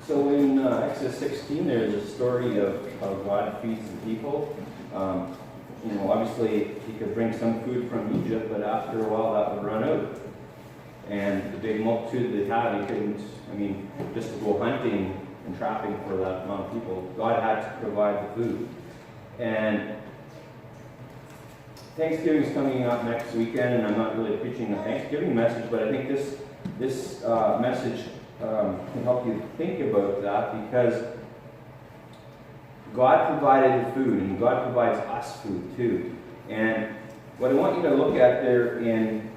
So in Exodus 16, there's a story of how God feeds the people. Obviously, he could bring some food from Egypt, but after a while that would run out. And the big multitude they had, he couldn't, just to go hunting and trapping for that amount of people, God had to provide the food. And Thanksgiving is coming up next weekend, and I'm not really preaching a Thanksgiving message, but I think this message can help you think about that, because God provided the food, and God provides us food too. And what I want you to look at there in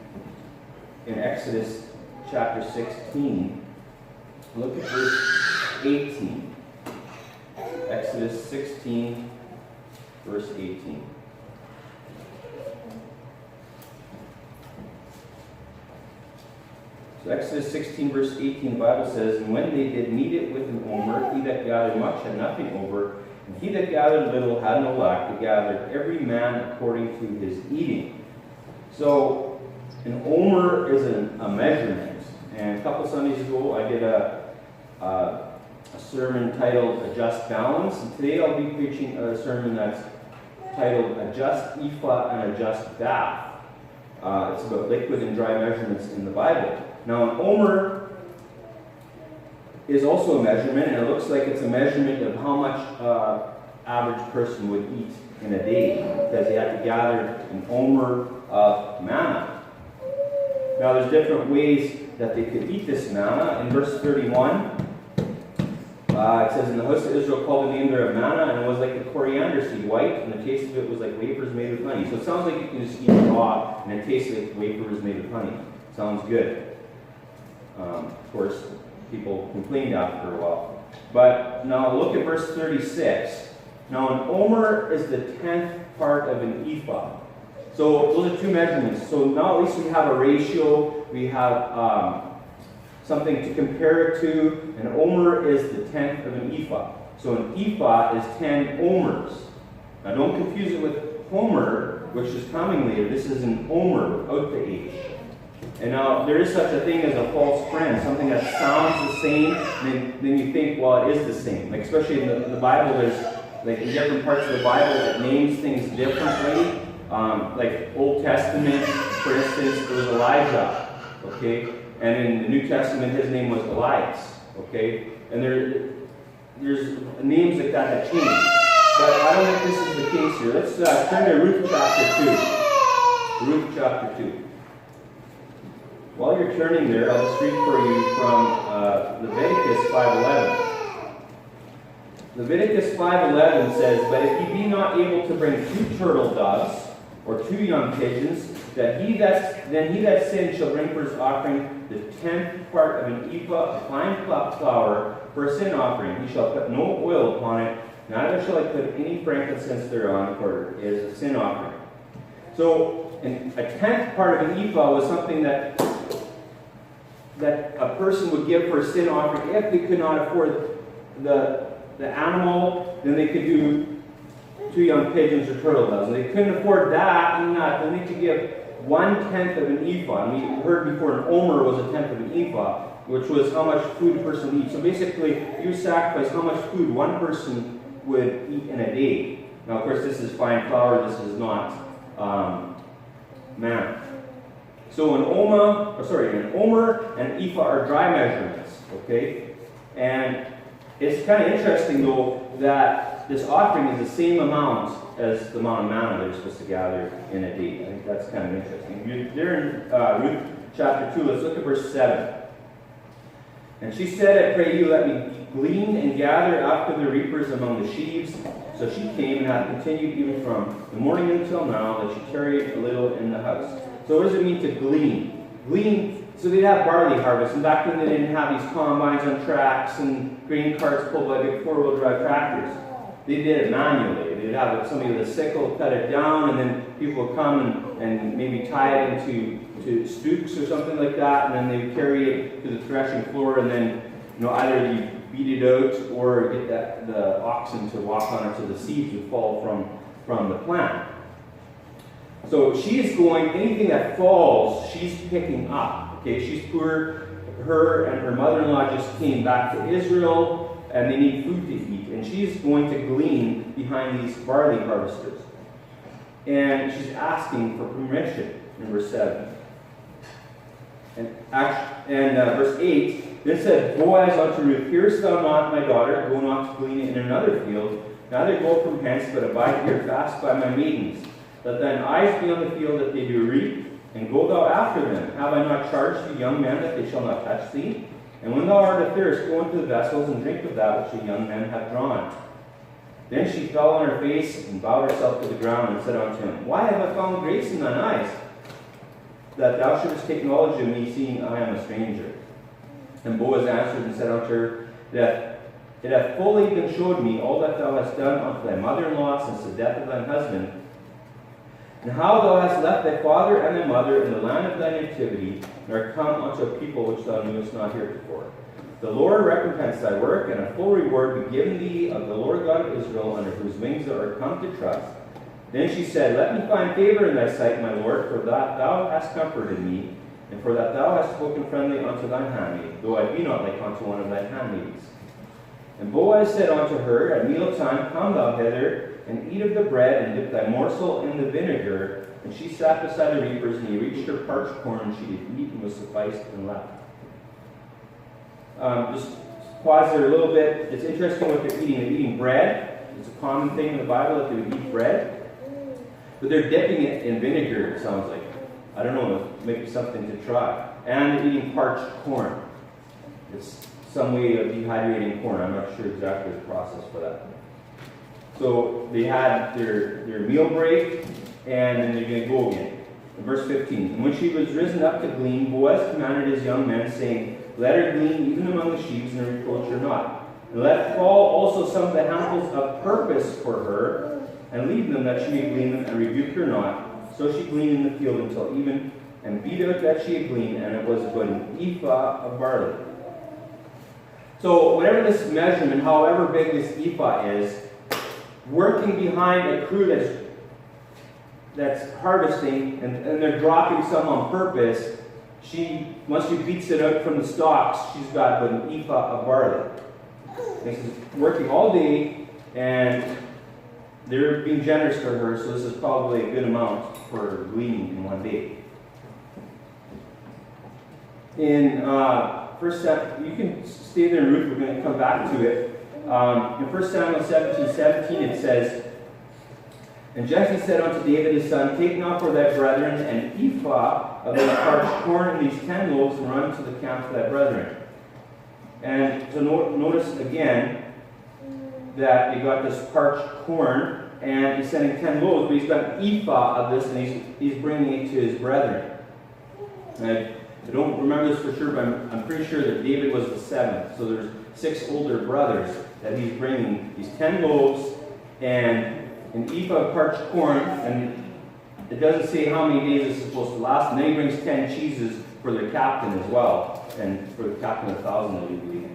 Exodus chapter 16, look at verse 18. Exodus 16, verse 18. So Exodus 16, verse 18, the Bible says, "And when they did meet it with an omer, he that gathered much had nothing over, and he that gathered little had no lack, but gathered every man according to his eating." So an omer is a measurement. And a couple Sundays ago, I did a sermon titled "Adjust Balance," and today I'll be preaching a sermon that's titled "Adjust Ephah and Adjust Bath." It's about liquid and dry measurements in the Bible. Now, an omer is also a measurement, and it looks like it's a measurement of how much average person would eat in a day, because they had to gather an omer of manna. Now, there's different ways that they could eat this manna. In verse 31, it says, "And the house of Israel called the name thereof manna, and it was like the coriander seed, white, and the taste of it was like wafers made with honey." So it sounds like you can just eat it raw, and it tastes like wafers made with honey. Sounds good. Of course, people complained after a while. But now look at verse 36. Now an omer is the 10th part of an ephah. So those are two measurements. So now at least we have a ratio. We have something to compare it to. An omer is the 10th of an ephah. So an ephah is 10 omers. Now don't confuse it with homer, which is coming later. This is an omer without the H. And now there is such a thing as a false friend, something that sounds the same, and then you think, well, it is the same. Like especially in the Bible, there's like in different parts of the Bible it names things differently. Like Old Testament, for instance, it was Elijah, okay? And in the New Testament, his name was Elias, okay? And there's names like that that change. But I don't think this is the case here. Let's turn to Ruth Chapter 2. Ruth Chapter 2. While you're turning there, I'll just read for you from Leviticus 5:11. Leviticus 5:11 says, "But if ye be not able to bring 2 turtle doves, or 2 young pigeons, then he that sinned shall bring for his offering the 10th part of an ephah of fine flour for a sin offering. He shall put no oil upon it, neither shall he put any frankincense thereon, for it is a sin offering." So, a 10th part of an ephah was something that a person would give for a sin offering. If they could not afford the animal, then they could do 2 young pigeons or turtle doves. And they couldn't afford that, then they could give 1/10 of an ephah. And we heard before an omer was 1/10 of an ephah, which was how much food a person would eat. So basically, you sacrifice how much food one person would eat in a day. Now, of course, this is fine flour. This is not manna. So an omer and an ephah are dry measurements, okay? And it's kind of interesting, though, that this offering is the same amount as the amount of manna they're supposed to gather in a day. I think that's kind of interesting. There in Ruth Chapter 2, let's look at verse 7. "And she said, I pray you, let me glean and gather after the reapers among the sheaves. So she came and hath continued even from the morning until now, that she tarried a little in the house." So what does it mean to glean? Glean, so they'd have barley harvest. And back then they didn't have these combines on tracks and grain carts pulled by big 4-wheel drive tractors. They did it manually. They'd have somebody with a sickle cut it down, and then people would come and maybe tie it into stooks or something like that, and then they would carry it to the threshing floor, and then either you beat it out or get the oxen to walk on it so the seeds would fall from the plant. So she is going, anything that falls, she's picking up. Okay, she's poor. her and her mother-in-law just came back to Israel, and they need food to eat. And she's going to glean behind these barley harvesters. And she's asking for permission in verse 7. And verse 8, then said Boaz unto Ruth, Hearest thou not, my daughter, go not to glean in another field, neither go from hence, but abide here fast by my maidens. Let thine eyes be on the field that they do reap, and go thou after them. Have I not charged you, young men, that they shall not touch thee? And when thou art athirst, go into the vessels, and drink of that which the young men have drawn. Then she fell on her face, and bowed herself to the ground, and said unto him, Why have I found grace in thine eyes, that thou shouldest take knowledge of me, seeing I am a stranger? And Boaz answered and said unto her, It hath fully been showed me all that thou hast done unto thy mother-in-law since the death of thine husband, and how thou hast left thy father and thy mother in the land of thy nativity, and art come unto a people which thou knewest not heretofore. The Lord recompense thy work, and a full reward be given thee of the Lord God of Israel, under whose wings thou art come to trust. Then she said, Let me find favor in thy sight, my Lord, for that thou hast comforted me, and for that thou hast spoken friendly unto thine handmaid, though I be not like unto one of thy handmaids. And Boaz said unto her, At mealtime come thou hither, and eat of the bread, and dip thy morsel in the vinegar. And she sat beside the reapers, and he reached her parched corn, and she did eat, and was sufficed, and left. Just pause there a little bit. It's interesting what they're eating. They're eating bread. It's a common thing in the Bible that they would eat bread. But they're dipping it in vinegar, it sounds like. I don't know, maybe something to try. And they're eating parched corn. It's some way of dehydrating corn. I'm not sure exactly the process for that. So they had their meal break, and then they're going to go again. In verse 15, And when she was risen up to glean, Boaz commanded his young men, saying, Let her glean even among the sheaves, and reproach her not. And let fall also some of the handfuls of purpose for her, and leave them that she may glean them, and rebuke her not. So she gleaned in the field until even, and beat out that she had gleaned, and it was but an ephah of barley. So whatever this measurement, however big this ephah is, working behind a crew that's harvesting, and they're dropping some on purpose, once she beats it out from the stalks, she's got but an ephah of barley. This is working all day, and they're being generous to her, so this is probably a good amount for gleaning in one day. In you can stay there in Ruth, we're going to come back to it. In 1 Samuel 17:17 it says, And Jesse said unto David his son, Take now for thy brethren an ephah of thy parched corn and these 10 loaves, and run to the camp for thy brethren. And so notice again that you got this parched corn, and he's sending 10 loaves, but he's got an ephah of this, and he's bringing it to his brethren. And I don't remember this for sure, but I'm pretty sure that David was the 7th. So there's 6 older brothers that he's bringing these 10 loaves and an ephah of parched corn, and it doesn't say how many days it's supposed to last. And then he brings 10 cheeses for their captain as well, and for the captain of 1,000, I believe.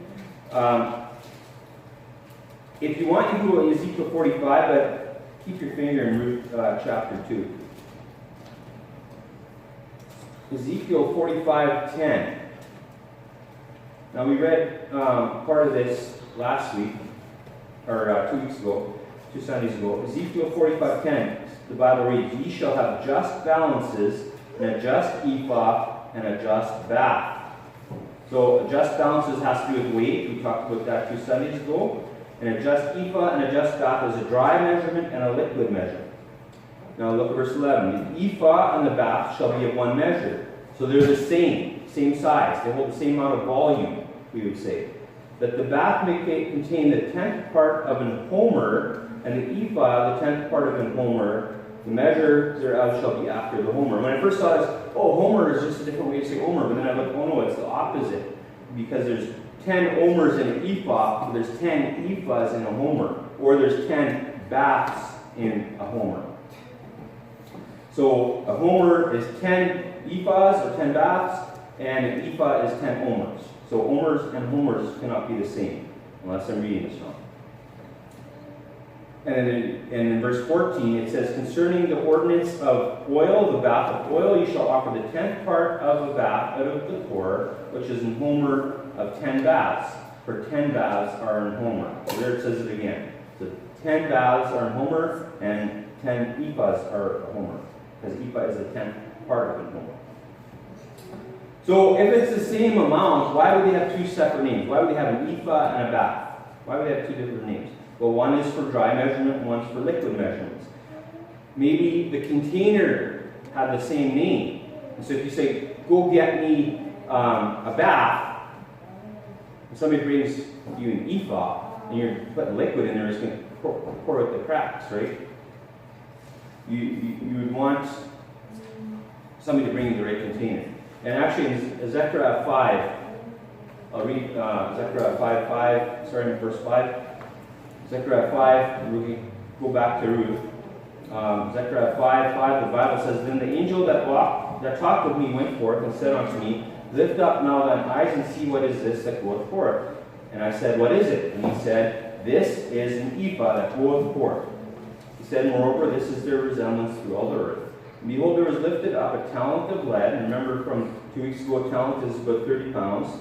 If you want, you can go to Ezekiel 45, but keep your finger in Ruth chapter 2. Ezekiel 45:10. Now we read part of this last week, or 2 weeks ago, 2 Sundays ago. Ezekiel 45:10, the Bible reads, Ye shall have just balances, and a just ephah, and a just bath. So a just balances has to do with weight. We talked about that 2 Sundays ago. And a just ephah and a just bath is a dry measurement and a liquid measurement. Now look at verse 11. The ephah and the bath shall be of one measure. So they're the same size. They hold the same amount of volume, we would say. That the bath may contain the 10th part of an homer, and the ephah the 10th part of an homer. The measure thereof shall be after the homer. When I first saw this, homer is just a different way to say homer. But then I looked, no, it's the opposite. Because there's 10 homers in an ephah, there's 10 ephahs in a homer. Or there's 10 baths in a homer. So a homer is 10 ephahs or 10 baths, and an ephah is 10 homers. So homers and homers cannot be the same, unless I'm reading this wrong. And in verse 14 it says, concerning the ordinance of oil, the bath of oil, you shall offer the 10th part of a bath out of the poor, which is an homer of 10 baths. For 10 baths are an homer. So there it says it again. So 10 baths are an homer, and 10 ephahs are a homer, because ephah is a 10th part of an homer. So if it's the same amount, why would they have two separate names? Why would they have an ephah and a bath? Why would they have two different names? Well, one is for dry measurement, and one's for liquid measurements. Maybe the container had the same name. And so if you say, go get me a bath, and somebody brings you an ephah, and you're putting liquid in there, it's going to pour out the cracks, right? You would want somebody to bring you the right container. And actually in Zechariah 5, I'll read Zechariah 5, starting in verse 5. Zechariah 5, we go back to Ruth. Zechariah 5, the Bible says, then the angel that talked with me went forth and said unto me, lift up now thine eyes and see what is this that goeth forth. And I said, what is it? And he said, this is an ephah that goeth forth. He said, moreover, this is their resemblance through all the earth. And behold, there was lifted up a talent of lead. And remember from 2 weeks ago, a talent is about 30 pounds.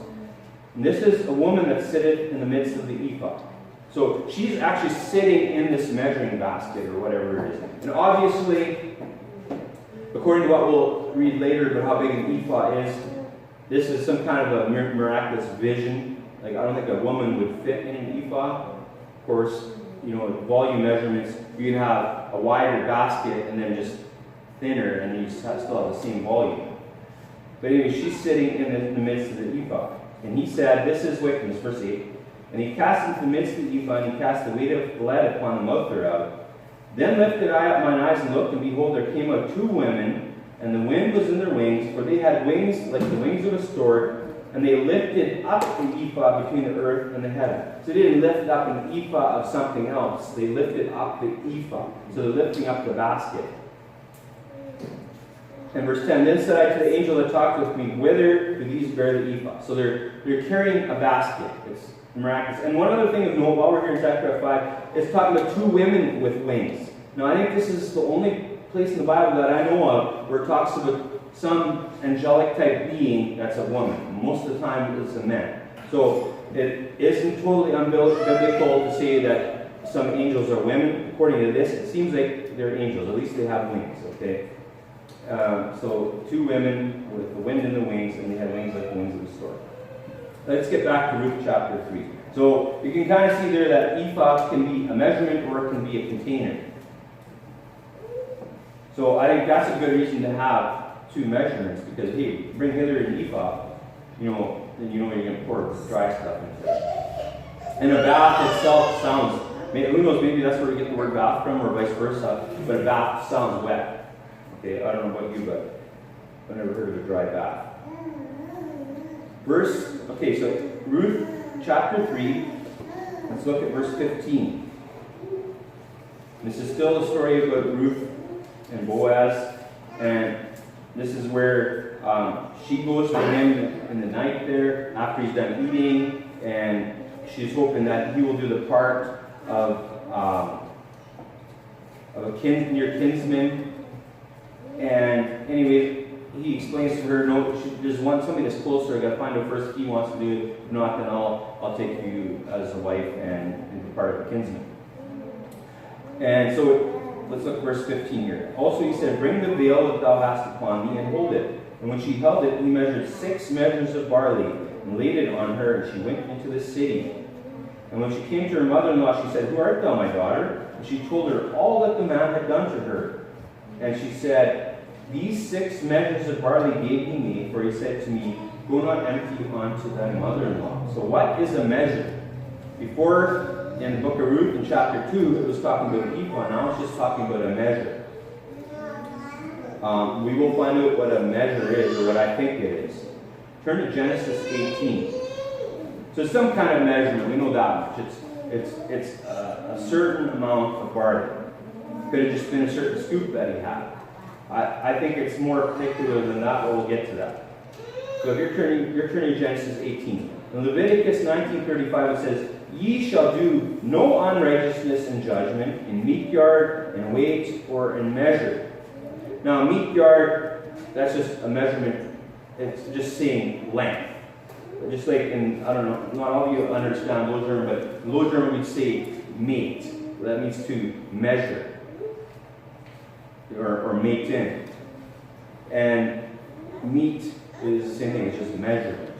And this is a woman that sitteth in the midst of the ephah. So she's actually sitting in this measuring basket or whatever it is. And obviously, according to what we'll read later about how big an ephah is, this is some kind of a miraculous vision. Like, I don't think a woman would fit in an ephah. Of course, you know, volume measurements, you can have a wider basket and then just thinner, and you still have the same volume. But anyway, she's sitting in the midst of the ephah. And he said, this is wickedness, verse 8. And he cast into the midst of the ephah, and he cast the weight of lead upon the mouth thereof. Then lifted I up mine eyes and looked, and behold, there came out 2 women, and the wind was in their wings, for they had wings like the wings of a stork, and they lifted up the ephah between the earth and the heaven. So they didn't lift up an ephah of something else. They lifted up the ephah. So they're lifting up the basket. And verse 10, then said I to the angel that talked with me, whither do these bear the ephah? So they're carrying a basket. It's miraculous. And one other thing of note, while we're here in Zechariah 5, it's talking about 2 women with wings. Now, I think this is the only place in the Bible that I know of where it talks about some angelic type being that's a woman. Most of the time, it's a man. So it isn't totally unbiblical to say that some angels are women. According to this, it seems like they're angels. At least they have wings, okay? So 2 women with the wind in the wings, and they had wings like the wings of a stork. Let's get back to Ruth chapter 3. So you can kind of see there that ephah can be a measurement or it can be a container. So I think that's a good reason to have 2 measurements, because hey, bring hither an ephah, then you know you're going to pour dry stuff into it. And a bath itself sounds, who knows, maybe that's where we get the word bath from, or vice versa, but a bath sounds wet. Okay, I don't know about you, but I've never heard of a dry bath. So Ruth chapter 3, let's look at verse 15. This is still a story about Ruth and Boaz, and this is where she goes to him in the night there after he's done eating, and she's hoping that he will do the part of a near kinsman. And anyway, he explains to her, no, there's somebody that's closer. I got to find out first if he wants to do it. If not, then I'll take you as a wife and be part of a kinsman. And so let's look at verse 15 here. Also he said, bring the veil that thou hast upon me and hold it. And when she held it, he measured 6 measures of barley and laid it on her, and she went into the city. And when she came to her mother-in-law, she said, who art thou, my daughter? And she told her all that the man had done to her. And she said, these 6 measures of barley gave he me, for he said to me, go not empty unto thy mother-in-law. So what is a measure? Before, in the book of Ruth, in chapter 2, it was talking about ephah. Now it's just talking about a measure. We will find out what a measure is, or what I think it is. Turn to Genesis 18. So it's some kind of measurement. We know that much. It's a certain amount of barley. Could have just been a certain scoop that he had. I think it's more particular than that, but we'll get to that. So if you're turning to Genesis 18. In Leviticus 19:35 it says, "Ye shall do no unrighteousness in judgment, in meat yard, in weight, or in measure." Now, meat yard, that's just a measurement. It's just saying length. Just like in, I don't know, not all of you understand Low German, but in Low German we'd say mate. That means to measure or mate in. And meat is the same thing, it's just measurement.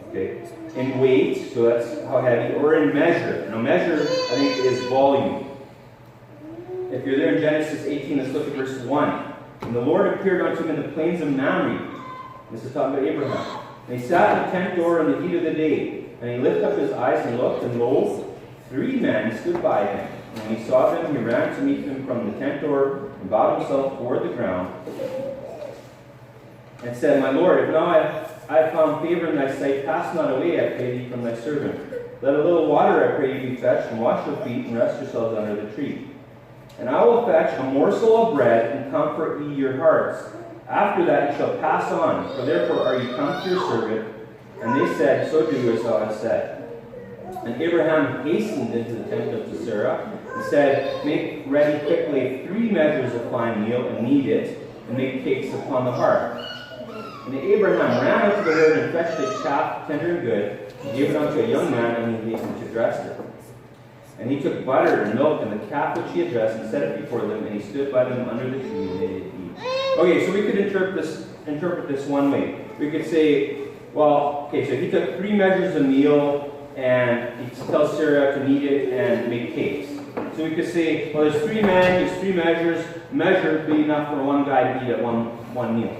Okay? In weight, so that's how heavy, or in measure. Now, measure, I think, is volume. If you're there in Genesis 18, let's look at verse 1. "And the Lord appeared unto him in the plains of Mamre." This is talking about Abraham. "And he sat in the tent door in the heat of the day. And he lifted up his eyes and looked, and lo, 3 men stood by him. And when he saw them, he ran to meet them from the tent door, and bowed himself toward the ground, and said, My Lord, if now I have found favor in thy sight, pass not away, I pray thee, from thy servant. Let a little water, I pray thee, be fetched, and wash your feet, and rest yourselves under the tree. And I will fetch a morsel of bread, and comfort ye your hearts. After that ye shall pass on, for therefore are ye come to your servant. And they said, So do as thou hast said. And Abraham hastened into the tent of Sarah, and said, Make ready quickly 3 measures of fine meal, and knead it, and make cakes upon the hearth. And Abraham ran out to the herd, and fetched a calf tender and good, and gave it unto a young man, and he hastened to dress it. And he took butter and milk and the calf which he had dressed, and set it before them, and he stood by them under the tree, and they did eat. Okay, so we could interpret this one way. We could say, well, okay, so he took 3 measures of meal, and he tells Sarah to knead it and make cakes. So we could say, well, there's 3 men, there's 3 measures. Measure would be enough for one guy to eat at one meal.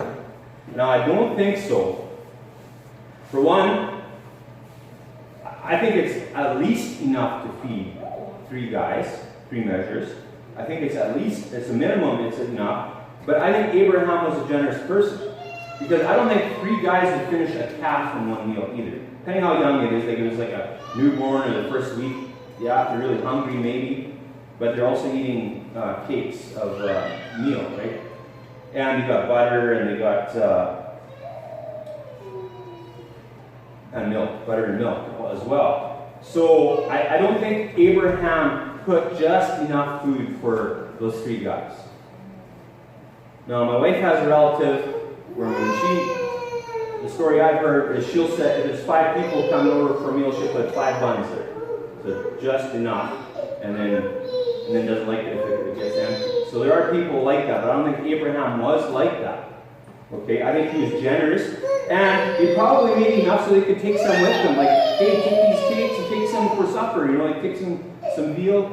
Now, I don't think so. For one, I think it's at least enough to feed 3 guys, 3 measures. I think it's at least, it's a minimum, it's enough. But I think Abraham was a generous person. Because I don't think 3 guys would finish a calf in one meal either. Depending how young it is, like it was like a newborn or the first week, yeah, if they're really hungry maybe. But they're also eating cakes of meal, right? And you got butter, and they got and milk, butter and milk as well. So I don't think Abraham put just enough food for those 3 guys. Now, my wife has a relative where the story I've heard is she'll say if there's 5 people coming over for a meal, she'll put 5 buns there. So just enough. And then doesn't like it if it gets empty. So there are people like that, but I don't think Abraham was like that. Okay, I think he was generous, and he probably made enough so they could take some with them. Like, hey, take these cakes and take some for supper. You know, like take some veal.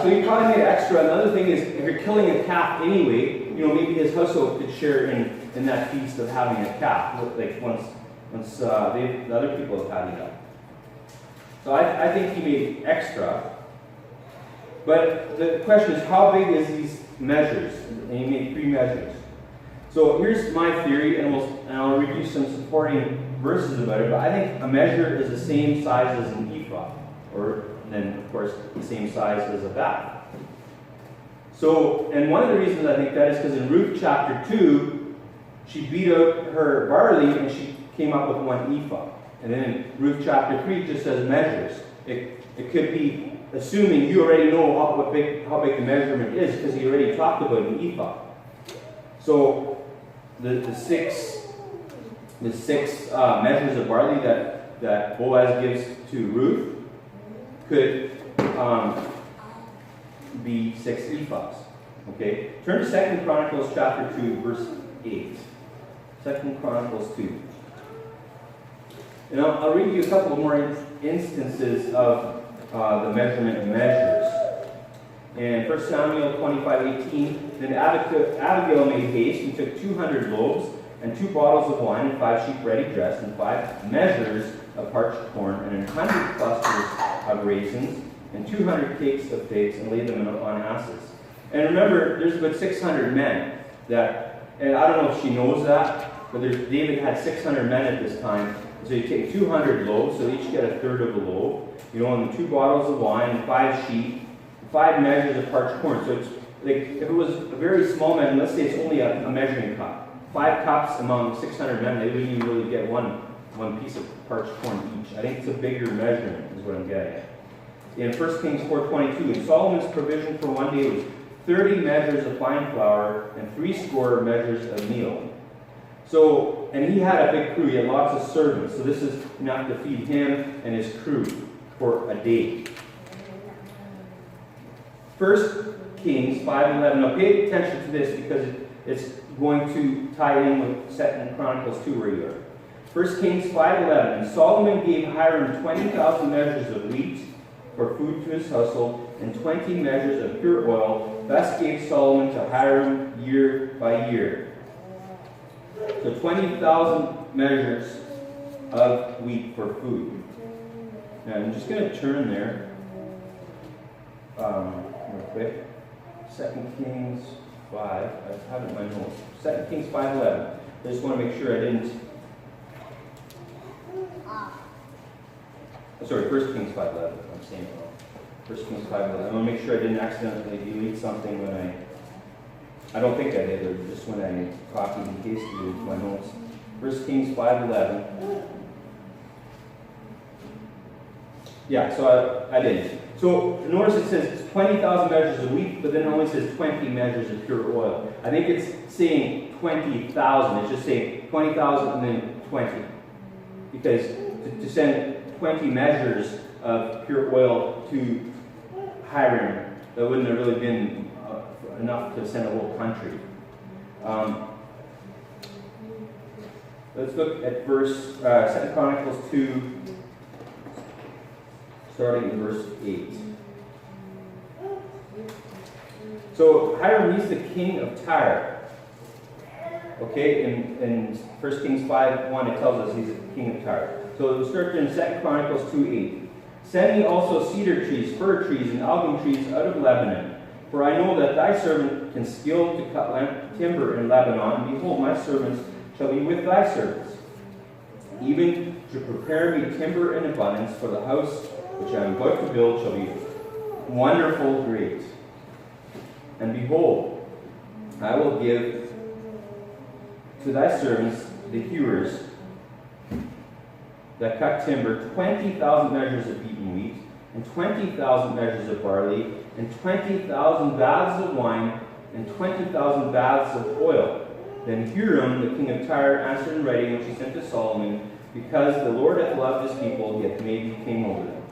So he probably made extra. Another thing is, if you're killing a calf anyway, you know, maybe his household could share in that feast of having a calf. Like once the other people have had enough. So I think he made extra. But the question is, how big is these measures? And he made 3 measures. So here's my theory, and I'll read you some supporting verses about it. But I think a measure is the same size as an ephah, or then of course the same size as a bath. So, and one of the reasons I think that is because in Ruth Chapter 2, she beat out her barley and she came up with 1 ephah. And then in Ruth Chapter 3, it just says measures. It could be assuming you already know how big the measurement is because he already talked about an ephah. So the six measures of barley that Boaz gives to Ruth could be 6 ephahs. Okay? Turn to 2 Chronicles chapter 2, verse 8. 2 Chronicles 2. And I'll read you a couple more instances of the measurement measures. In 1 Samuel 25:18, then Abigail made haste and took 200 loaves and 2 bottles of wine and 5 sheep ready dressed and 5 measures of parched corn and 100 clusters of raisins and 200 cakes of figs and laid them on asses. And remember, there's about 600 men and I don't know if she knows that, but David had 600 men at this time. So you take 200 loaves, so they each get a third of a loaf, you know, and 2 bottles of wine and 5 sheep, 5 measures of parched corn. So it's like, if it was a very small measure, let's say it's only a measuring cup. 5 cups among 600 men, they wouldn't even really get one one piece of parched corn each. I think it's a bigger measurement is what I'm getting at. In 1 Kings 4:22, and Solomon's provision for one day was 30 measures of fine flour and 60 measures of meal. So, and he had a big crew. He had lots of servants. So this is enough to feed him and his crew for a day. 1 Kings 5:11. Now pay attention to this because it's going to tie in with 2 Chronicles 2 where you are. 1 Kings 5:11. And Solomon gave Hiram 20,000 measures of wheat for food to his household, and 20 measures of pure oil. Thus gave Solomon to Hiram year by year. So 20,000 measures of wheat for food. Now I'm just going to turn there real quick. 2 Kings 5. I have it in my notes. 2 Kings 5:11. I just want to make sure I didn't. Sorry, 1 Kings 5:11. I'm saying it wrong. 1 Kings 5:11. I want to make sure I didn't accidentally delete something when I don't think I did, or just when I copied and pasted it into my notes. 1 Kings 5:11. Yeah, so I did. So notice it says 20,000 measures of wheat, but then it only says 20 measures of pure oil. I think it's saying 20,000. It's just saying 20,000 and then 20. Because to send 20 measures of pure oil to Hiram, that wouldn't have really been enough to send a whole country. Let's look at 2 Chronicles 2, starting in verse 8. So Hiram, he's the king of Tyre. Okay, in 1 Kings 5:1 it tells us he's the king of Tyre. So we'll start in 2 Chronicles 2:8. Send me also cedar trees, fir trees, and algum trees out of Lebanon. For I know that thy servant can skill to cut timber in Lebanon, and behold, my servants shall be with thy servants, even to prepare me timber in abundance, for the house which I am about to build shall be wonderful great. And behold, I will give to thy servants, the hewers, that cut timber, 20,000 measures of beaten wheat, and 20,000 measures of barley, and 20,000 baths of wine, and 20,000 baths of oil. Then Hiram, the king of Tyre, answered in writing, which he sent to Solomon, because the Lord hath loved his people, he hath made me king over them.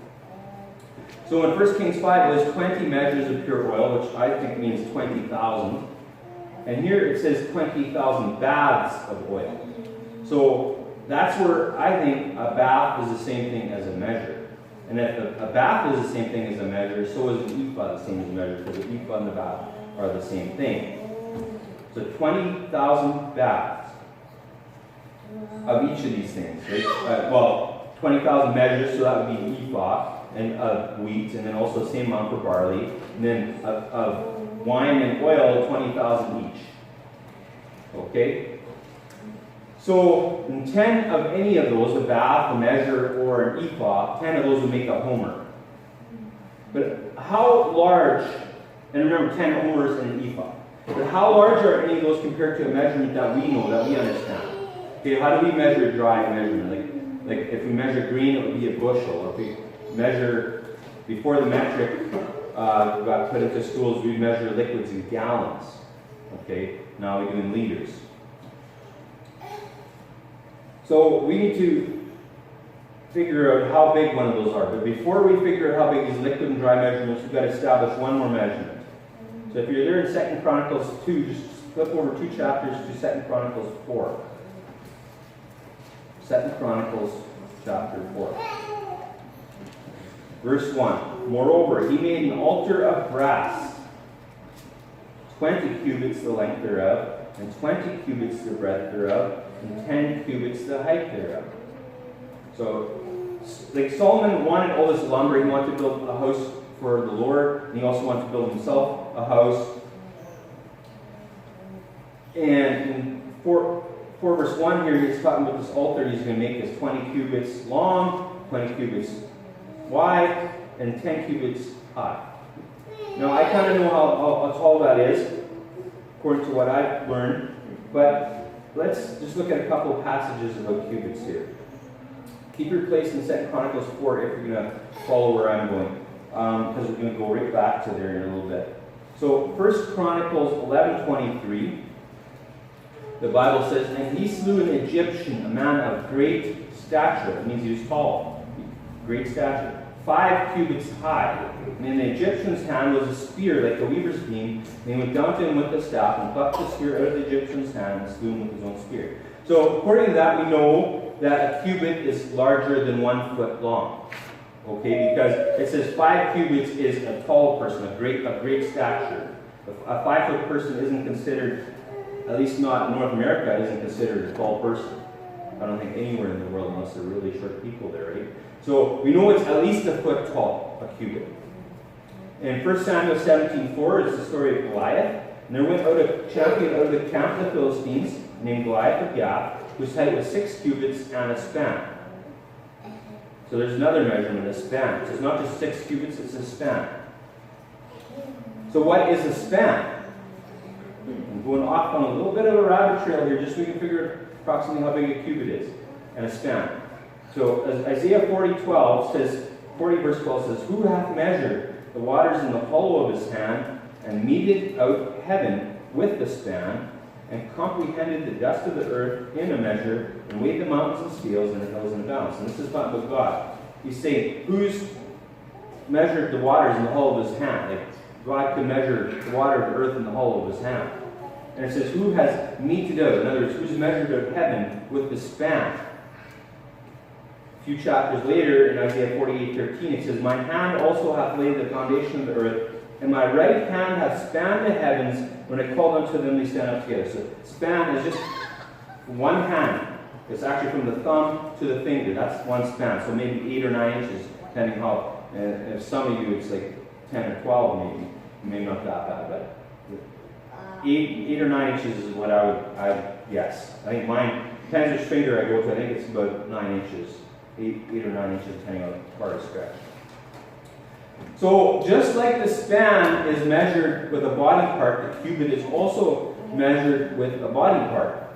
So in 1 Kings 5, it was 20 measures of pure oil, which I think means 20,000. And here it says 20,000 baths of oil. So that's where I think a bath is the same thing as a measure. And if a bath is the same thing as a measure, so is an ephah the same as a measure, because the ephah and the bath are the same thing. So 20,000 baths of each of these things. Right? 20,000 measures, so that would be an ephah and of wheat, and then also the same amount for barley. And then of wine and oil, 20,000 each. Okay? So, in 10 of any of those, a bath, a measure, or an ephah, 10 of those would make a homer. But how large, and remember 10 homers in an ephah, but how large are any of those compared to a measurement that we know, that we understand? Okay, how do we measure dry measurement? Like if we measure green, it would be a bushel. Or if we measure, before the metric got put into schools, we measure liquids in gallons. Okay, now we do in liters. So we need to figure out how big one of those are. But before we figure out how big these liquid and dry measurements, we've got to establish one more measurement. So if you're there in 2 Chronicles 2, just flip over 2 chapters to 2 Chronicles 4. 2 Chronicles chapter 4. Verse 1. Moreover, he made an altar of brass, 20 cubits the length thereof, and 20 cubits the breadth thereof, and 10 cubits the height thereof. So, like Solomon wanted all this lumber. He wanted to build a house for the Lord, and he also wanted to build himself a house. And in 4 verse 1 here, he's talking about this altar. He's going to make this 20 cubits long, 20 cubits wide, and 10 cubits high. Now, I kind of know how tall that is, according to what I've learned, but let's just look at a couple of passages about cubits here. Keep your place in 2 Chronicles 4 if you're going to follow where I'm going, because we're going to go right back to there in a little bit. So 1 Chronicles 11:23, the Bible says, "And he slew an Egyptian, a man of great stature." It means he was tall, great stature, 5 cubits high. And in the Egyptian's hand was a spear like a weaver's beam. And he went down to him with the staff and plucked the spear out of the Egyptian's hand and slew him with his own spear. So according to that, we know that a cubit is larger than 1 foot long. Okay, because it says 5 cubits is a tall person, of great stature. A 5-foot person isn't considered, at least not in North America, isn't considered a tall person. I don't think anywhere in the world, unless they're really short people there, right? So we know it's at least a foot tall, a cubit. In 1 Samuel 17:4, it's the story of Goliath. And there went out a champion out of the camp of the Philistines, named Goliath of Gath, whose height was 6 cubits and a span. So there's another measurement, a span. So it's not just 6 cubits, it's a span. So what is a span? I'm going off on a little bit of a rabbit trail here, just so we can figure approximately how big a cubit is, and a span. So as Isaiah 40:12 says, 40 verse 12 says, "Who hath measured the waters in the hollow of his hand, and meted out heaven with the span, and comprehended the dust of the earth in a measure, and weighed the mountains in scales, and the hills in a balance." And this is talking about God. He's saying, who's measured the waters in the hollow of his hand? Like, God can measure the water of the earth in the hollow of his hand. And it says, who has meted out? In other words, who's measured out heaven with the span? A few chapters later, in Isaiah 48:13, it says, "My hand also hath laid the foundation of the earth, and my right hand hath spanned the heavens. When I called unto them, they stand up together." So span is just one hand. It's actually from the thumb to the finger. That's one span. So maybe 8 or 9 inches, depending how. And if some of you, it's like 10 or 12 maybe. Maybe not that bad, but 8 or 9 inches is what I would guess. I think mine, depends which finger I go to, I think it's about 9 inches. 8 or 9 inches, depending on the part of stretch. So just like the span is measured with a body part, the cubit is also measured with a body part.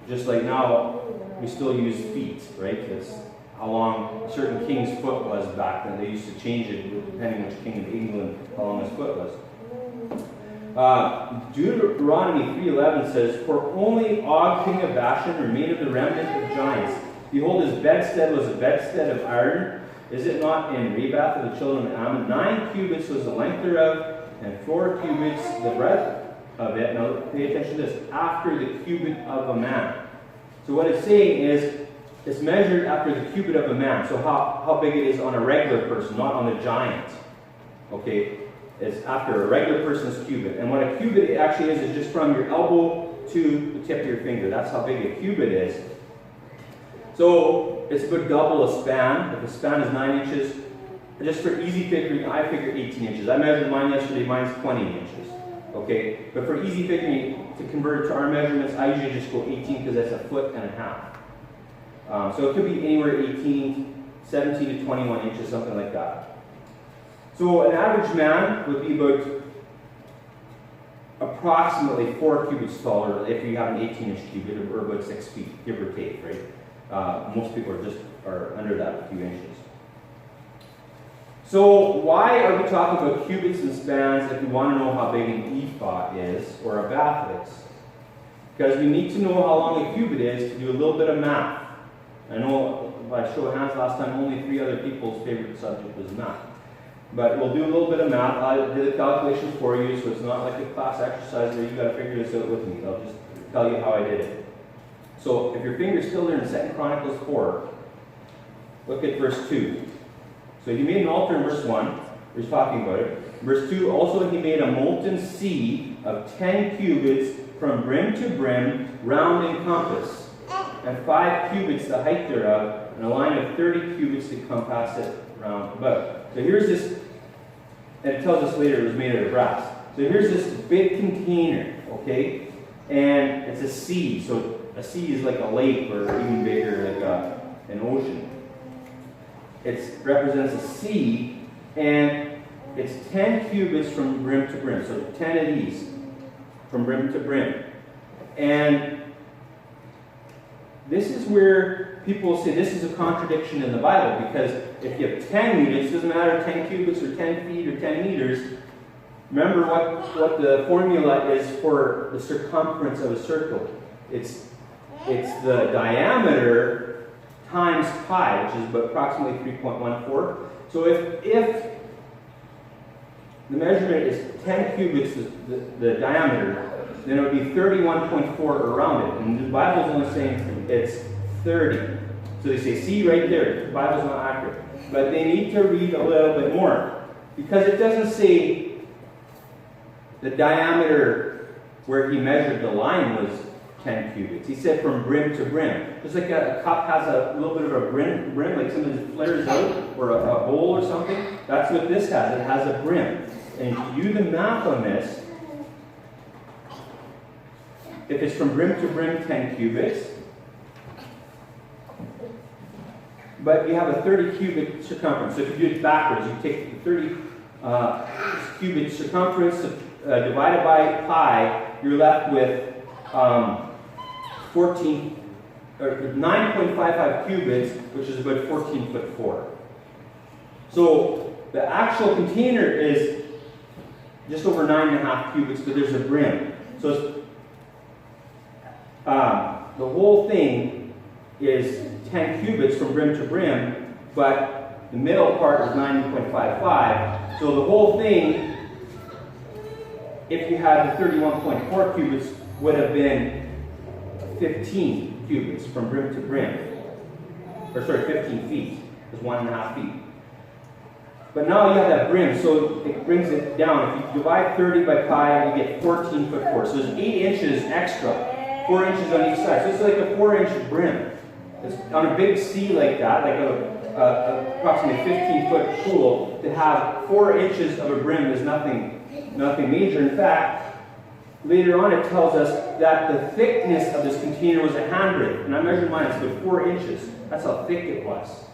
Just like now, we still use feet, right? That's how long a certain king's foot was back then. They used to change it depending which king of England, how long his foot was. Deuteronomy 3:11 says, "For only Og, king of Bashan, remained of the remnant of giants. Behold, his bedstead was a bedstead of iron. Is it not in Rebath of the children of Ammon? 9 cubits was the length thereof, and 4 cubits the breadth of it." Now pay attention to this. After the cubit of a man. So what it's saying is, it's measured after the cubit of a man. So how big it is on a regular person, not on a giant. Okay? It's after a regular person's cubit. And what a cubit actually is just from your elbow to the tip of your finger. That's how big a cubit is. So it's about double a span. If a span is 9 inches, just for easy figuring, I figure 18 inches. I measured mine yesterday, mine's 20 inches. Okay? But for easy figuring, to convert it to our measurements, I usually just go 18 because that's a foot and a half. So it could be anywhere 17 to 21 inches, something like that. So an average man would be about approximately 4 cubits taller if you have an 18-inch cubit, or about 6 feet, give or take, right? Most people are under that a few inches. So why are we talking about cubits and spans if we want to know how big an ephah is, or a bath is? Because we need to know how long a cubit is to do a little bit of math. I know by show of hands last time, only 3 other people's favorite subject was math. But we'll do a little bit of math. I did the calculations for you, so it's not like a class exercise where you've got to figure this out with me. I'll just tell you how I did it. So if your finger's still there in 2 Chronicles 4, look at verse 2. So he made an altar in verse 1. He's talking about it. Verse 2, also he made a molten sea of 10 cubits from brim to brim, round in compass, and 5 cubits the height thereof, and a line of 30 cubits to compass it round about. So here's this, and it tells us later it was made out of brass. So here's this big container, okay? And it's a sea. So a sea is like a lake, or even bigger, like an ocean. It represents a sea, and it's 10 cubits from brim to brim. So 10 of these from brim to brim. And this is where people will say this is a contradiction in the Bible, because if you have 10 units, it doesn't matter 10 cubits or 10 feet or 10 meters. Remember what the formula is for the circumference of a circle. It's the diameter times pi, which is approximately 3.14. So if the measurement is 10 cubits, the diameter, then it would be 31.4 around it. And the Bible is only saying it's 30. So they say, see right there, the Bible's not accurate. But they need to read a little bit more, because it doesn't say the diameter where he measured the line was 10 cubits. He said from brim to brim. Just like a cup has a little bit of a brim, like something that flares out, or a bowl or something. That's what this has. It has a brim. And if you do the math on this, if it's from brim to brim, 10 cubits, but you have a 30 cubit circumference. So if you do it backwards, you take the 30 cubit circumference divided by pi, you're left with 9.55 cubits, which is about 14'4". So the actual container is just over 9.5 cubits, but there's a brim. So it's, the whole thing is 10 cubits from brim to brim, but the middle part is 9.55. So the whole thing, if you had the 31.4 cubits, would have been 15 cubits from brim to brim. Or sorry, 15 feet. It's 1.5 feet. But now you have that brim, so it brings it down. If you divide 30 by pi, you get 14'4". So there's 8 inches extra. 4 inches on each side. So it's like a 4-inch brim. It's on a big sea like that, like approximately 15-foot pool, to have 4 inches of a brim is nothing major. In fact, later on it tells us that the thickness of this container was a handbreadth. And I measured mine, it's about 4 inches. That's how thick it was.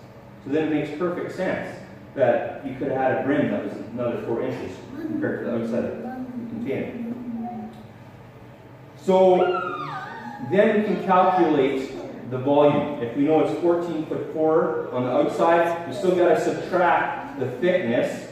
So then it makes perfect sense that you could have had a brim that was another 4 inches compared to the outside of the container. So then we can calculate the volume. If we know it's 14'4" on the outside, we still got to subtract the thickness.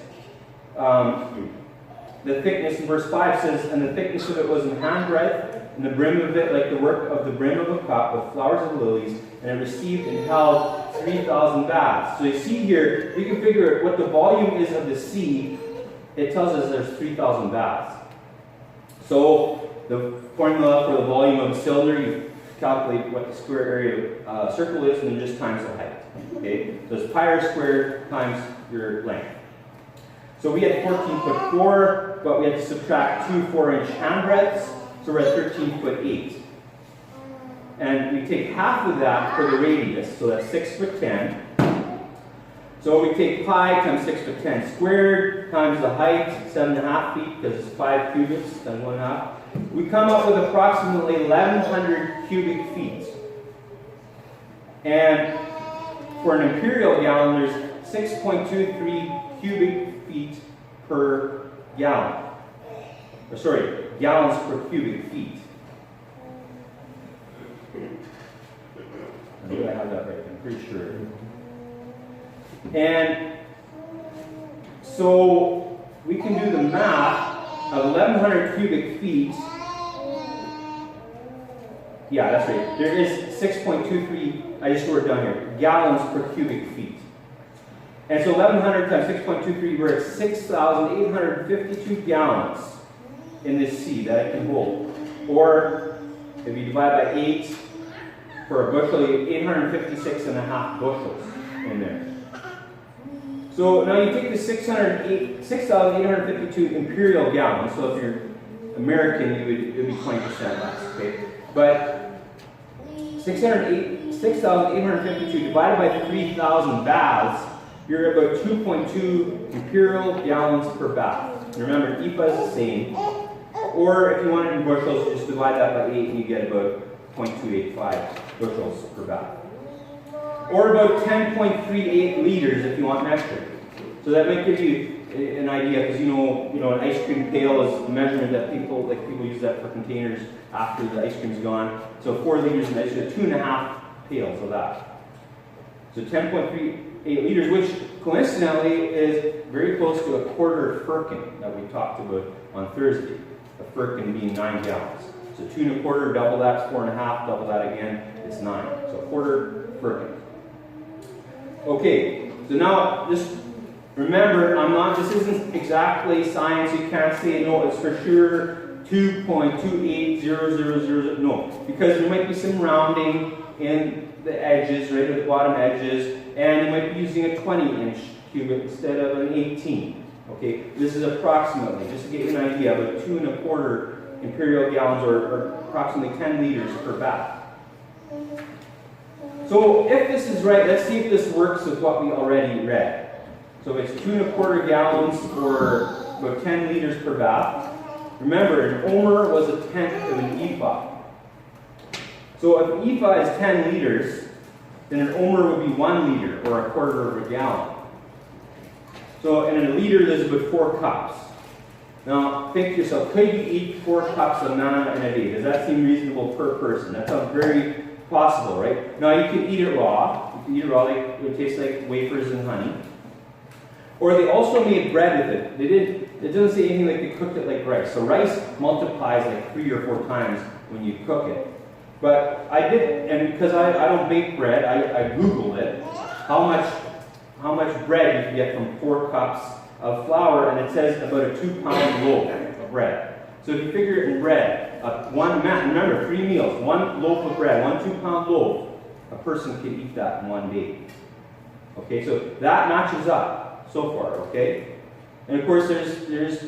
The thickness in verse 5 says, and the thickness of it was in handbreadth, and the brim of it like the work of the brim of a cup with flowers of lilies, and it received and held 3,000 baths. So you see here, you can figure what the volume is of the sea. It tells us there's 3,000 baths. So the formula for the volume of a cylinder, you calculate what the square area of a circle is, and then just times the height. Okay? So it's pi r squared times your length. So we had 14'4", but we had to subtract 2 4-inch handbreadths, so we're at 13'8". And we take half of that for the radius, so that's 6'10". So we take pi times 6'10" squared times the height, 7.5 feet, because it's 5 cubits, times 1.5. We come up with approximately 1,100 cubic feet. And for an imperial gallon, there's 6.23 cubic feet per gallon. Or sorry, gallons per cubic feet. I think I have that right, I'm pretty sure. And so we can do the math of 1,100 cubic feet. Yeah, that's right. There is 6.23, I just wrote it down here, gallons per cubic feet. And so 1,100 times 6.23, we're at 6,852 gallons in this sea that it can hold. Or if you divide by 8 for a bushel, you have 856.5 bushels in there. So now you take the 6,852 imperial gallons. So if you're American, it would be 20% less. Okay, but 6,852 divided by 3,000 baths, you're at about 2.2 imperial gallons per bath. And remember, Ephah is the same. Or if you want it in bushels, just divide that by 8 and you get about 0.285 bushels per bath. Or about 10.38 liters if you want metric. So that might give you an idea, because you know, an ice cream pail is a measurement that people use that for containers after the ice cream's gone. So 4 liters in ice cream, 2.5 pails of that. So 10.38 liters, which coincidentally is very close to a quarter firkin that we talked about on Thursday. A firkin being 9 gallons. So 2 1/4, double that's 4.5, double that again, it's 9. So a quarter firkin. Okay, so now just remember, this isn't exactly science. You can't say, no, it's for sure 2.28000, no. Because there might be some rounding in the edges, right at the bottom edges, and you might be using a 20-inch cubit instead of an 18. Okay, this is approximately, just to get you an idea, about 2 1/4 imperial gallons, or approximately 10 liters per bath. So if this is right, let's see if this works with what we already read. So it's 2 1/4 gallons or about 10 liters per bath. Remember, an omer was a tenth of an ephah. So if an ephah is 10 liters, then an omer would be 1 liter, or a quarter of a gallon. So in a liter, there's about 4 cups. Now, think to yourself, could you eat 4 cups of manna in a day? Does that seem reasonable per person? That sounds very possible, right? Now, you can eat it raw. You can eat it raw, it would taste like wafers and honey. Or they also made bread with it. It doesn't say anything like they cooked it like rice. So rice multiplies like 3 or 4 times when you cook it. But I did, and because I don't bake bread, I Googled it, how much bread you can get from 4 cups of flour, and it says about a 2-pound loaf of bread. So if you figure it in bread, remember 3 meals, 1 loaf of bread, 1 2-pound loaf, a person can eat that in 1 day. Okay, so that matches up so far, okay? And of course there's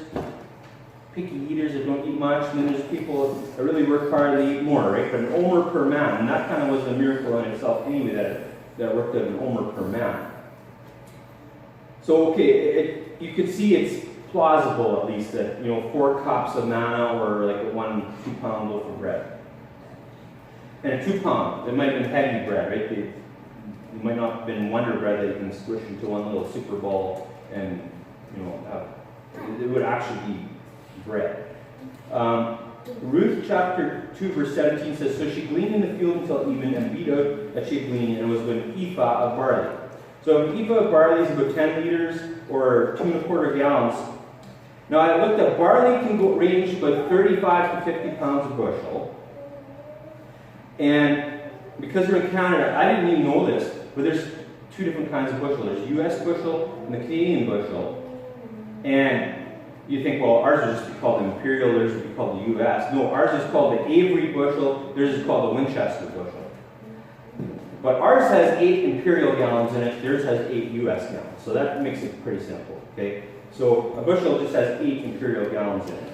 picky eaters that don't eat much, and then there's people that really work hard and eat more, right? But an omer per man, and that kind of was a miracle in itself anyway, that worked out an omer per man. So okay, you could see it's plausible at least that 4 cups of manna or like a 1 2-pound loaf of bread. And a 2-pound, it might have been heavy bread, right? It might not have been Wonder Bread that you can squish into one little super ball and it would actually be bread. Ruth Chapter 2 verse 17 says, "So she gleaned in the field until even and beat out that she had gleaned, and it was with an ephah of barley." So an ephah of barley is about 10 liters or 2 1/4 gallons. Now I looked up, barley can range about 35 to 50 pounds a bushel. And because we're in Canada, I didn't even know this, but there's 2 different kinds of bushel. There's US bushel and the Canadian bushel. And you think, well, ours would just be called the Imperial, theirs would be called the US. No, ours is called the Avery bushel, theirs is called the Winchester bushel. But ours has 8 imperial gallons in it, theirs has 8 US gallons. So that makes it pretty simple, okay? So a bushel just has 8 imperial gallons in it.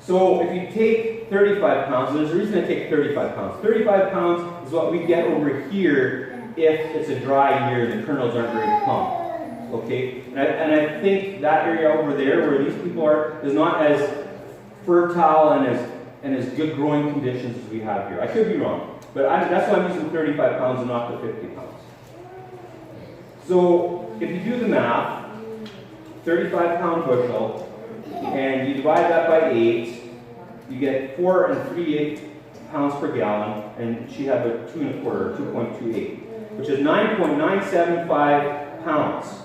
So if you take 35 pounds, there's a reason I take 35 pounds. 35 pounds is what we get over here if it's a dry year and the kernels aren't very plump. Okay? And I think that area over there where these people are is not as fertile and as good growing conditions as we have here. I could be wrong. But that's why I'm using 35 pounds and not the 50 pounds. So if you do the math, 35-pound bushel, and you divide that by 8, you get 4 3/8 pounds per gallon, and she had about 2 1/4, 2.28, which is 9.975 pounds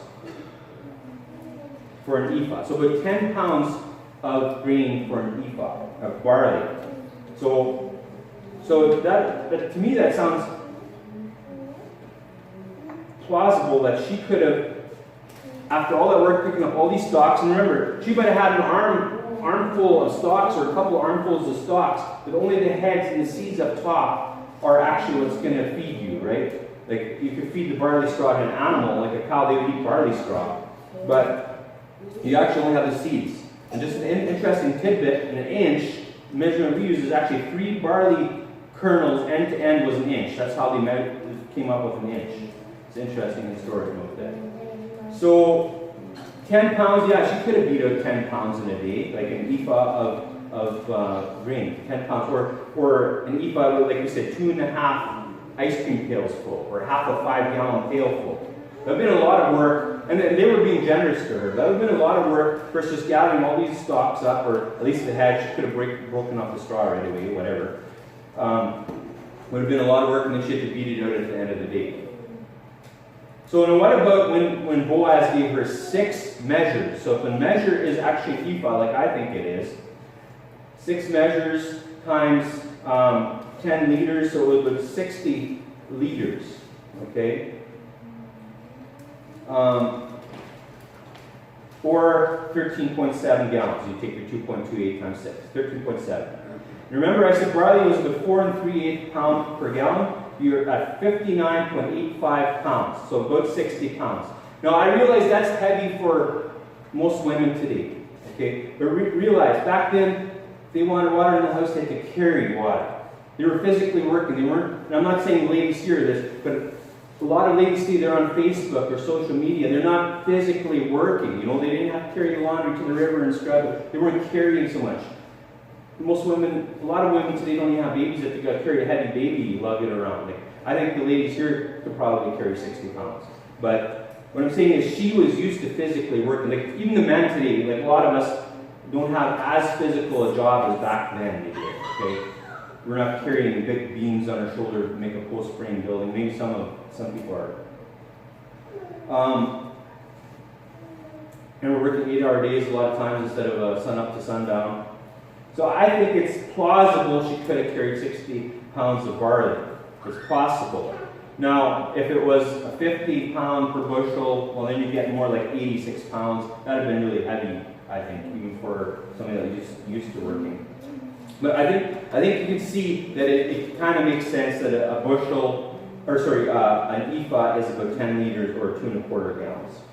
for an ephah. So about 10 pounds of grain for an ephah of barley. So that to me that sounds plausible that she could have, after all that work picking up all these stalks, and remember, she might have had an armful of stalks or a couple of armfuls of stalks, but only the heads and the seeds up top are actually what's going to feed you, right? Like you could feed the barley straw to an animal, like a cow, they would eat barley straw, but you actually only have the seeds. And just an interesting tidbit, in an inch, the measurement we use is actually 3 barley kernels end to end was an inch. That's how they came up with an inch. It's an interesting historic note there. So 10 pounds, yeah, she could have beat out 10 pounds in a day, like an ephah of grain, 10 pounds, or an ephah, like we said, 2.5 ice cream pails full, or half a 5-gallon pail full. That would have been a lot of work, and they were being generous to her. That would have been a lot of work versus gathering all these stalks up, or at least the head. She could have broken up the straw right away, whatever. Would have been a lot of work, and then she had to beat it out at the end of the day. So now what about when Boaz gave her 6 measures? So if a measure is actually an ephah, like I think it is, 6 measures times 10 liters, so it would be 60 liters. Okay? Or 13.7 gallons. You take your 2.28 times 6, 13.7. Remember I said barley was about 4 3/8 pounds per gallon. You're at 59.85 pounds, so about 60 pounds. Now I realize that's heavy for most women today. Okay? But realize, back then, if they wanted water in the house, they had to carry water. They were physically working. They weren't, and I'm not saying ladies hear this, but a lot of ladies see they're on Facebook or social media. They're not physically working. You know, they didn't have to carry the laundry to the river and scrub it. They weren't carrying so much. Most women, a lot of women today don't even have babies that they got to carry a heavy baby, lug it around. Like, I think the ladies here could probably carry 60 pounds. But what I'm saying is she was used to physically working. Like, even the men today, like a lot of us don't have as physical a job as back then they did. Okay? We're not carrying big beams on our shoulder to make a post frame building. Maybe some people are. And we're working 8-hour days a lot of times instead of sun up to sundown. So I think it's plausible she could have carried 60 pounds of barley. It's possible. Now, if it was a 50 pound per bushel, well then you get more like 86 pounds. That would have been really heavy, I think, even for somebody that used to working. But I think you can see that it kind of makes sense that an ephah is about 10 liters or 2 1/4 gallons.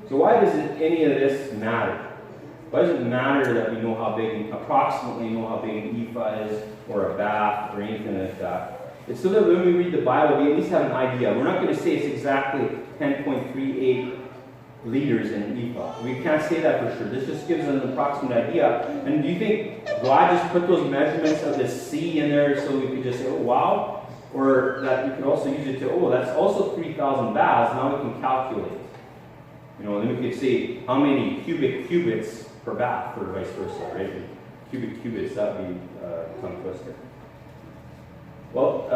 So why does any of this matter? Why does it matter that we know how big, approximately know how big an ephah is, or a bath, or anything like that? It's so that when we read the Bible, we at least have an idea. We're not going to say it's exactly 10.38 liters in an ephah. We can't say that for sure. This just gives us an approximate idea. And do you think God just put those measurements of the sea in there so we could just say, oh, wow? Or that we could also use it to, oh, that's also 3,000 baths. Now we can calculate. You know, then we could say how many cubic cubits per bath, or vice versa, right? Cubic cubits, that would be tongue twister. Well,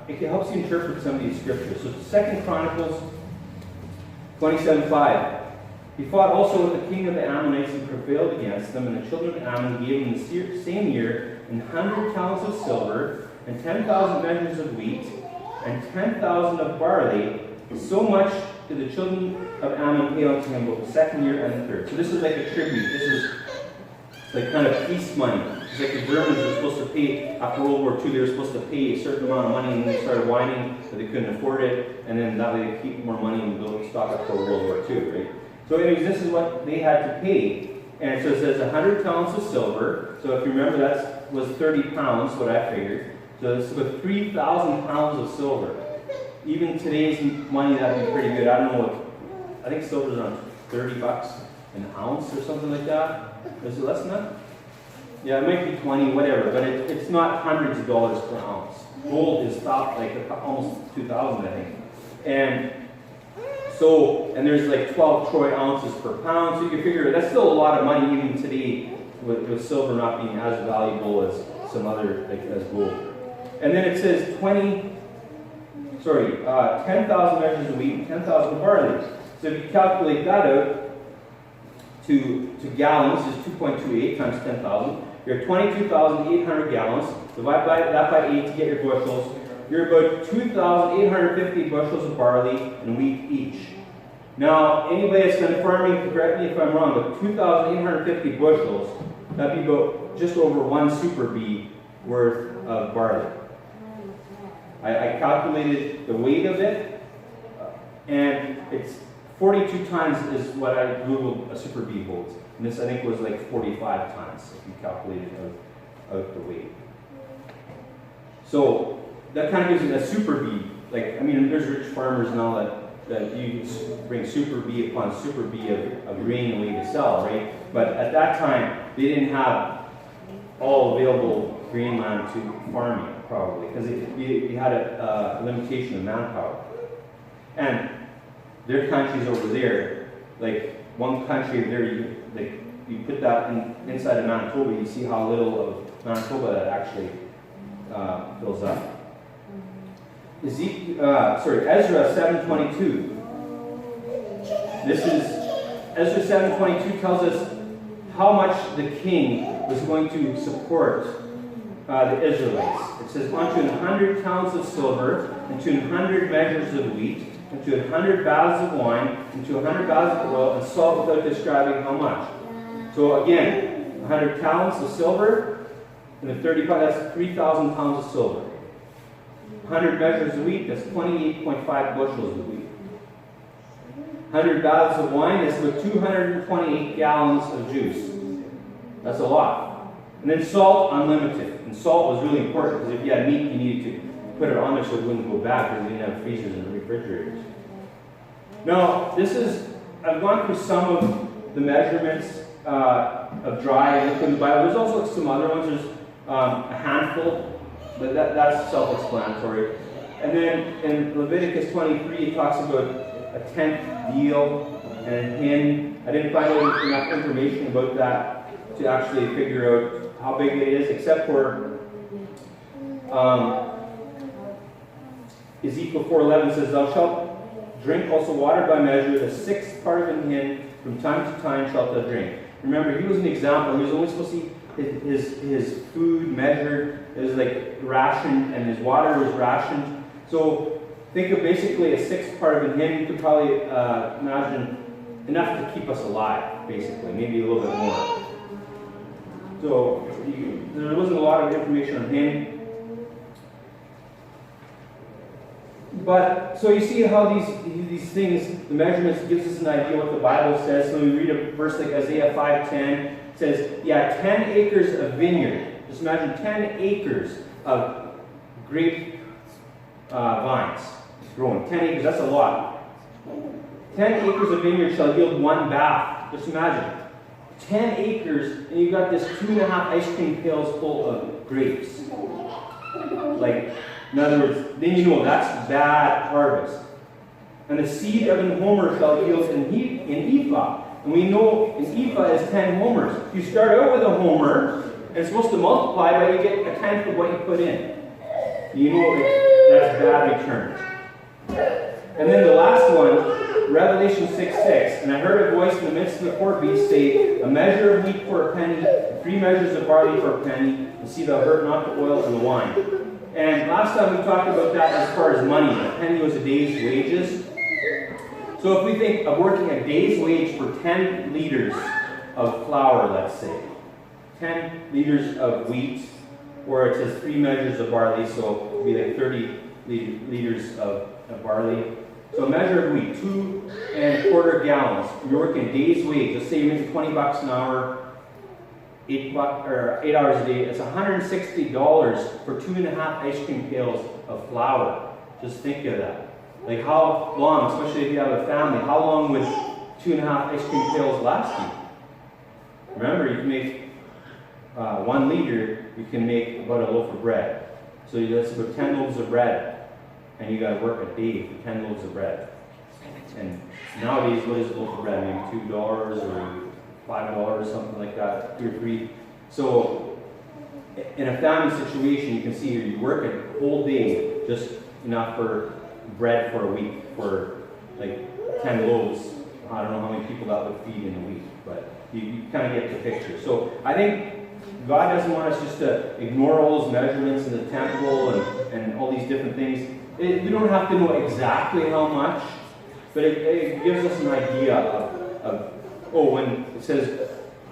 it helps you interpret some of these scriptures. So 2 Chronicles 27:5. He fought also with the king of the Ammonites and prevailed against them, and the children of Ammon gave him the same year 100 talents of silver, and 10,000 measures of wheat, and 10,000 of barley. So much did the children of Ammon pay unto him both the second year and the third. So this is like a tribute. This is like kind of peace money. It's like the Germans were supposed to pay, after World War II, they were supposed to pay a certain amount of money, and then they started whining that they couldn't afford it, and then that way they keep more money and build stock up for World War II, right? So anyways, this is what they had to pay. And so it says 100 talents of silver. So if you remember, that was 30 pounds, what I figured. So it's about 3,000 pounds of silver. Even today's money, that would be pretty good. I don't know what, I think silver's around $30 an ounce or something like that. Is it less than that? Yeah, it might be 20, whatever, but it's not hundreds of dollars per ounce. Gold is about like almost 2,000, I think. And so, and there's like 12 troy ounces per pound, so you can figure that's still a lot of money even today with silver not being as valuable as some other, like as gold. And then it says 10,000 measures of wheat and 10,000 of barley. So if you calculate that out to gallons, is 2.28 times 10,000. You're at 22,800 gallons. Divide that by 8 to get your bushels. You're about 2,850 bushels of barley and wheat each. Now, anybody that's been farming, correct me if I'm wrong, but 2,850 bushels, that'd be about just over 1 super bee worth of barley. I calculated the weight of it, and it's 42 tons is what I googled a super bee holds. And this I think was like 45 tons if you calculated out the weight. So that kind of gives you a super bee. Like, I mean, there's rich farmers now that you bring super bee upon super bee of grain away to sell, right? But at that time, they didn't have all available grain land to farm it, probably, because you had a limitation of manpower. And their countries over there, like one country there, you put that inside of Manitoba, you see how little of Manitoba that actually fills up. Ezra 7:22. This is Ezra 7:22 tells us how much the king was going to support the Israelites. It says, unto 100 talents of silver, and to 100 measures of wheat, and to 100 baths of wine, and to 100 baths of oil, and salt without describing how much. So again, 100 talents of silver, and the 35, that's 3,000 pounds of silver. 100 measures of wheat, that's 28.5 bushels of wheat. 100 baths of wine, that's about 228 gallons of juice. That's a lot. And then salt, unlimited. And salt was really important because if you had meat, you needed to put it on there so it wouldn't go bad because they didn't have freezers and refrigerators. Now, I've gone through some of the measurements of dry and liquid in the Bible. There's also some other ones. There's a handful, but that's self-explanatory. And then in Leviticus 23, it talks about a tenth deal and a hin. I didn't find out enough information about that to actually figure out how big it is, except for Ezekiel 4:11 says, thou shalt drink also water by measure, the sixth part of an hin, from time to time shalt thou drink. Remember, he was an example. He was only supposed to eat his food measured. It was like rationed, and his water was rationed. So think of basically a sixth part of an hin. You could probably imagine enough to keep us alive, basically, maybe a little bit more. So there wasn't a lot of information on him. But, so you see how these things, the measurements, gives us an idea what the Bible says. So we read a verse like Isaiah 5:10. It says, yeah, 10 acres of vineyard. Just imagine 10 acres of grape vines growing. 10 acres, that's a lot. 10 acres of vineyard shall yield one bath. Just imagine. 10 acres, and you've got this 2.5 ice cream pails full of grapes. Like, in other words, then you know that's bad harvest. And the seed of an homer shall yield in Ephah. And we know an Ephah is 10 homers. You start out with a homer, and it's supposed to multiply, but you get a tenth of what you put in. You know that's bad returns. And then the last one, Revelation 6:6. And I heard a voice in the midst of the four beasts say, a measure of wheat for a penny, 3 measures of barley for a penny, and see thou hurt not the oil and the wine. And last time we talked about that as far as money. A penny was a day's wages. So if we think of working a day's wage for 10 liters of flour, let's say, 10 liters of wheat, or it says 3 measures of barley, so it would be like 30 liters of barley. So a measure of wheat, 2 1/4 gallons. You're working a day's wage. Let's say you're making $20 an hour, 8 hours a day. It's $160 for 2.5 ice cream pails of flour. Just think of that. Like how long, especially if you have a family, how long would 2.5 ice cream pails last you? Remember, you can make 1 liter, you can make about a loaf of bread. So that's about 10 loaves of bread. And you got to work a day for 10 loaves of bread. And nowadays, what is a loaf of bread? Maybe $2 or $5 or something like that, 2 or 3. So in a family situation, you can see here, you work a whole day, just enough for bread for a week, for like 10 loaves. I don't know how many people that would feed in a week, but you kind of get the picture. So I think God doesn't want us just to ignore all those measurements in the temple and all these different things. We don't have to know exactly how much, but it gives us an idea of when it says,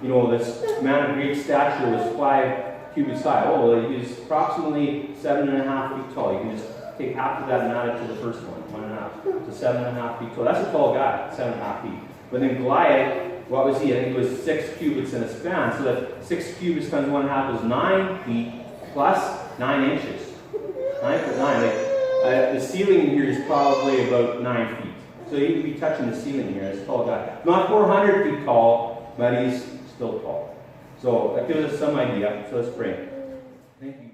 this man of great stature was 5 cubits high. Oh, well, he was approximately 7.5 feet tall. You can just take half of that and add it to the first one, 1.5. So 7.5 feet tall. That's a tall guy, 7.5 feet. But then Goliath, what was he? I think it was 6 cubits in a span. So that 6 cubits times 1.5 is 9 feet plus 9 inches. 9'9". The ceiling here is probably about 9 feet. So he'd be touching the ceiling here as a tall guy. Not 400 feet tall, but he's still tall. So that gives us some idea. So let's pray. Thank you.